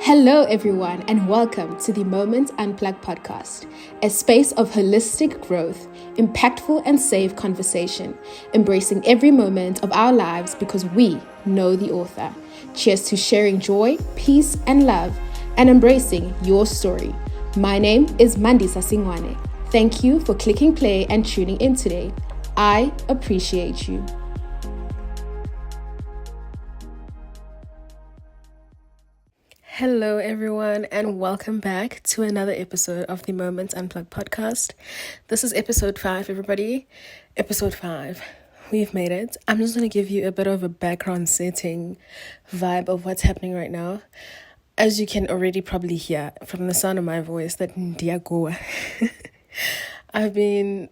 Hello, everyone, and welcome to the Moment Unplugged podcast, a space of holistic growth, impactful and safe conversation, embracing every moment of our lives because we know the author. Cheers to sharing joy, peace, and love, and embracing your story. My name is Mandisa Singwane. Thank you for clicking play and tuning in today. I appreciate you. Hello, everyone, and welcome back to another episode of the Moments Unplugged podcast. This is episode 5, everybody. Episode 5. We've made it. I'm just going to give you a bit of a background setting vibe of what's happening right now. As you can already probably hear from the sound of my voice that Ndiagoa. I've been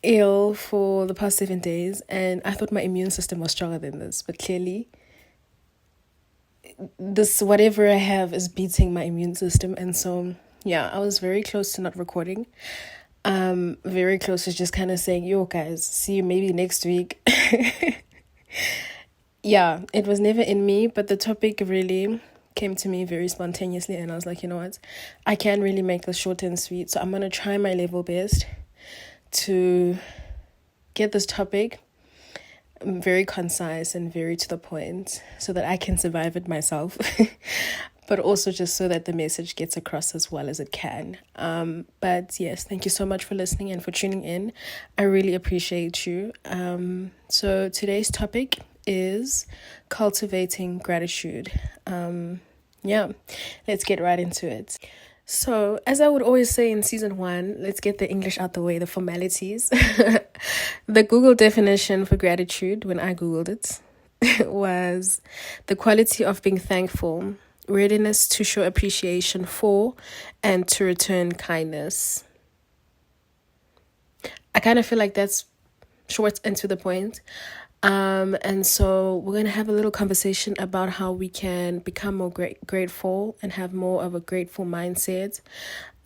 ill for the past 7 days, and I thought my immune system was stronger than this, but clearly this whatever I have is beating my immune system. And so I was very close to not recording, very close to just kind of saying, yo guys, see you maybe next week. It was never in me, but the topic really came to me very spontaneously, and I was like, you know what, I can really make this short and sweet, so I'm gonna try my level best to get this topic very concise and very to the point so that I can survive it myself, but also just so that the message gets across as well as it can. But yes, thank you so much for listening and for tuning in. I really appreciate you. So today's topic is cultivating gratitude. Let's get right into it. So, as I would always say in season 1, let's get the English out the way, the formalities. The Google definition for gratitude, when I Googled it, was the quality of being thankful, readiness to show appreciation for, and to return kindness. I kind of feel like that's short and to the point. And so we're going to have a little conversation about how we can become more grateful and have more of a grateful mindset,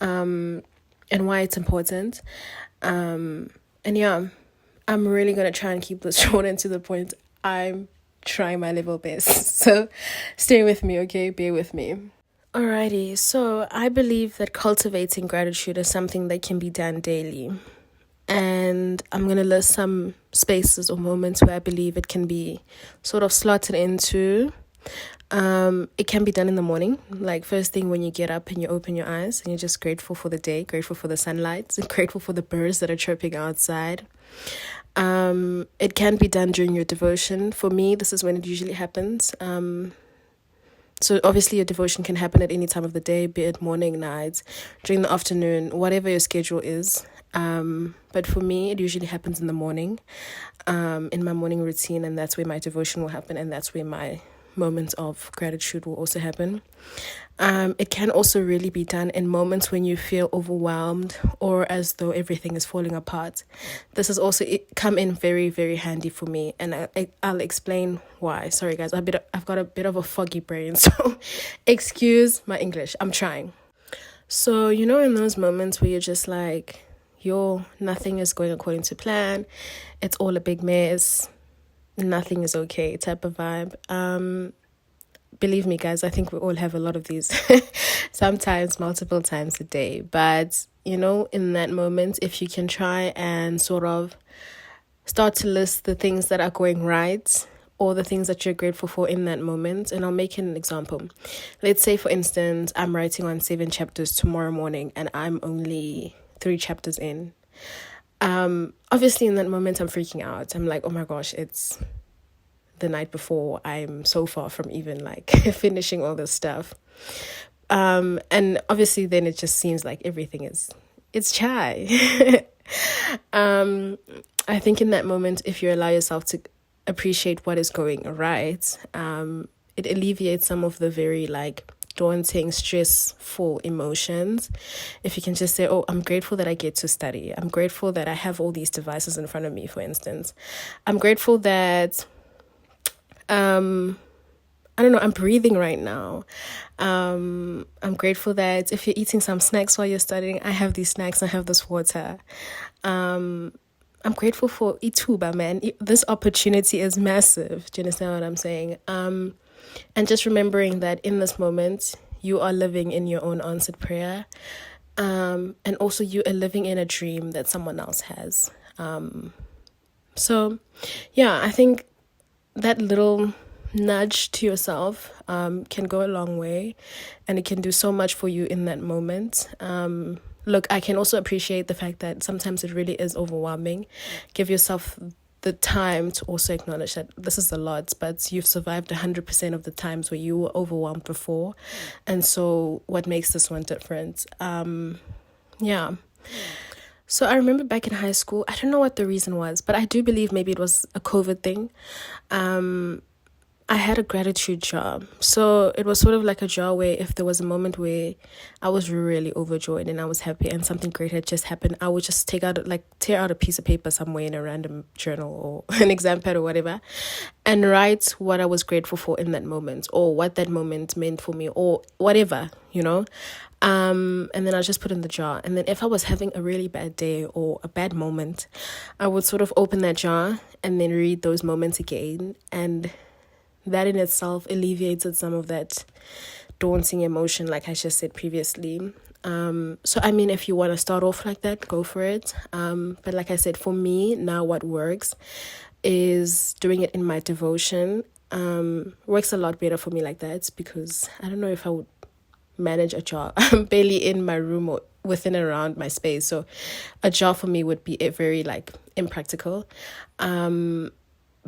and why it's important. I'm really going to try and keep this short and to the point. I'm trying my level best. So stay with me, okay? Bear with me. Alrighty, so I believe that cultivating gratitude is something that can be done daily. And I'm going to list some spaces or moments where I believe it can be sort of slotted into. It can be done in the morning, like first thing when you get up and you open your eyes and you're just grateful for the day, grateful for the sunlight, and grateful for the birds that are chirping outside. It can be done during your devotion. For me, this is when it usually happens. So obviously your devotion can happen at any time of the day, be it morning, night, during the afternoon, whatever your schedule is. But for me, it usually happens in the morning, in my morning routine, and that's where my devotion will happen, and that's where my moments of gratitude will also happen. It can also really be done in moments when you feel overwhelmed or as though everything is falling apart. This has also come in very, very handy for me, and I'll explain why. Sorry guys, I've got a bit of a foggy brain, so excuse my English. I'm trying. So, in those moments where you're just like, nothing is going according to plan, it's all a big mess, nothing is okay type of vibe. Believe me guys, I think we all have a lot of these, sometimes multiple times a day. But in that moment, if you can try and sort of start to list the things that are going right or the things that you're grateful for in that moment. And I'll make an example. Let's say, for instance, I'm writing on 7 chapters tomorrow morning and I'm only 3 chapters in. Obviously in that moment I'm freaking out. I'm like, oh my gosh, it's the night before. I'm so far from even like finishing all this stuff. And obviously then it just seems like everything it's chai. I think in that moment, if you allow yourself to appreciate what is going right, it alleviates some of the very daunting, stressful emotions. If you can just say, oh, I'm grateful that I get to study. I'm grateful that I have all these devices in front of me, for instance. I'm grateful that, I'm breathing right now. I'm grateful that if you're eating some snacks while you're studying, I have these snacks, I have this water. I'm grateful for Ituba, man. This opportunity is massive. Do you understand what I'm saying? And just remembering that in this moment, you are living in your own answered prayer. And also you are living in a dream that someone else has. So, yeah, I think that little nudge to yourself can go a long way, and it can do so much for you in that moment. Look, I can also appreciate the fact that sometimes it really is overwhelming. Give yourself the time to also acknowledge that this is a lot, but you've survived 100% of the times where you were overwhelmed before. And so what makes this one different? Yeah. So I remember back in high school, I don't know what the reason was, but I do believe maybe it was a COVID thing. I had a gratitude jar. So it was sort of like a jar where if there was a moment where I was really overjoyed and I was happy and something great had just happened, I would just tear out a piece of paper somewhere in a random journal or an exam pad or whatever, and write what I was grateful for in that moment, or what that moment meant for me, or whatever, you know. And then I just put in the jar. And then if I was having a really bad day or a bad moment, I would sort of open that jar and then read those moments again. And that in itself alleviated some of that daunting emotion, like I just said previously. So I mean, if you want to start off like that, go for it. But like I said, for me now, what works is doing it in my devotion. Works a lot better for me like that, because I don't know if I would manage a jar. I'm barely in my room or within and around my space, so a jar for me would be very like impractical.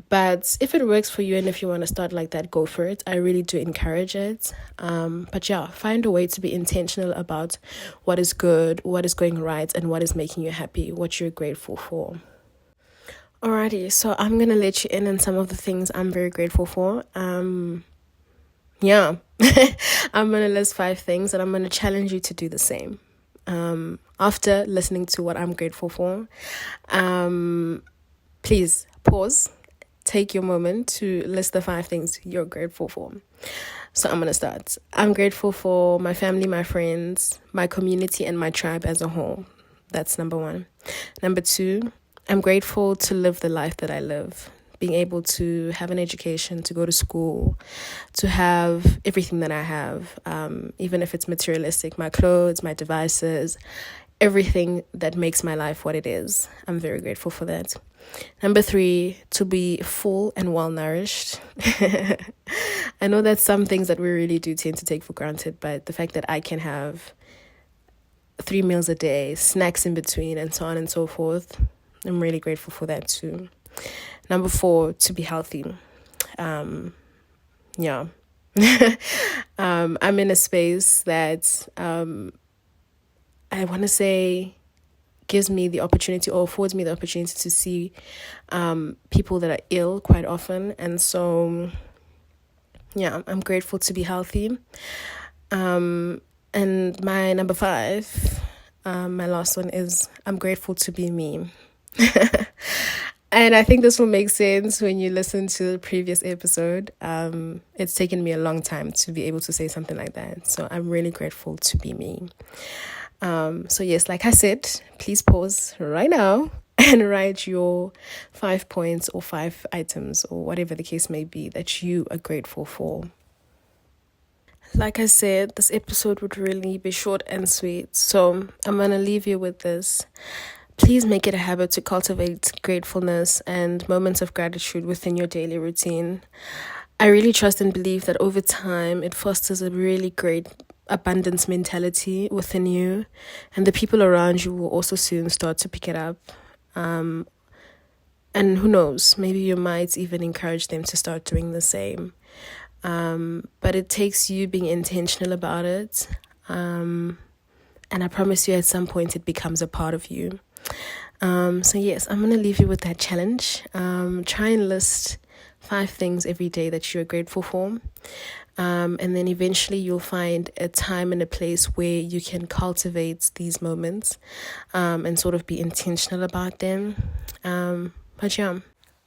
But if it works for you and if you want to start like that, go for it. I really do encourage it. But yeah, find a way to be intentional about what is good, what is going right, and what is making you happy, what you're grateful for. Alrighty, so I'm gonna let you in on some of the things I'm very grateful for. Yeah, I'm gonna list 5 things and I'm gonna challenge you to do the same. After listening to what I'm grateful for, please pause. Take your moment to list the 5 things you're grateful for. So I'm going to start. I'm grateful for my family, my friends, my community, and my tribe as a whole. That's number 1. Number 2, I'm grateful to live the life that I live. Being able to have an education, to go to school, to have everything that I have, even if it's materialistic, my clothes, my devices, everything that makes my life what it is. I'm very grateful for that. Number 3, to be full and well nourished. I know that's some things that we really do tend to take for granted, but the fact that I can have 3 meals a day, snacks in between, and so on and so forth, I'm really grateful for that too. Number 4, to be healthy. Yeah. I'm in a space that I want to say gives me the opportunity, or affords me the opportunity, to see people that are ill quite often. And so, yeah, I'm grateful to be healthy. And my number 5, my last one, is I'm grateful to be me. And I think this will make sense when you listen to the previous episode. It's taken me a long time to be able to say something like that. So I'm really grateful to be me. So yes, like I said, please pause right now and write your 5 points or 5 items or whatever the case may be that you are grateful for. Like I said, this episode would really be short and sweet. So I'm going to leave you with this. Please make it a habit to cultivate gratefulness and moments of gratitude within your daily routine. I really trust and believe that over time, it fosters a really great abundance mentality within you, and the people around you will also soon start to pick it up. And who knows, maybe you might even encourage them to start doing the same. But it takes you being intentional about it. And I promise you, at some point, it becomes a part of you. So yes, I'm going to leave you with that challenge. Try and list 5 things every day that you're grateful for. And then eventually you'll find a time and a place where you can cultivate these moments and sort of be intentional about them. But yeah.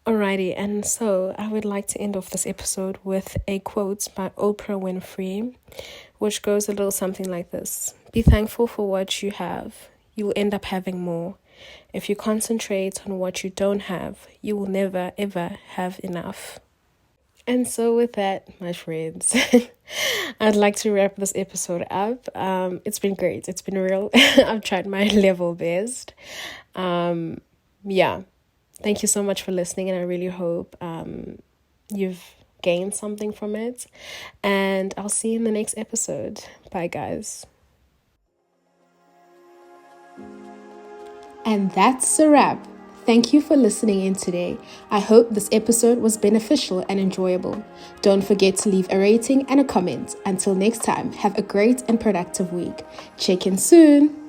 Alrighty, and so I would like to end off this episode with a quote by Oprah Winfrey, which goes a little something like this. Be thankful for what you have. You will end up having more. If you concentrate on what you don't have, you will never, ever have enough. And so, with that, my friends, I'd like to wrap this episode up. It's been great. It's been real. I've tried my level best. Yeah. Thank you so much for listening, and I really hope you've gained something from it. And I'll see you in the next episode. Bye, guys. And that's a wrap. Thank you for listening in today. I hope this episode was beneficial and enjoyable. Don't forget to leave a rating and a comment. Until next time, have a great and productive week. Check in soon.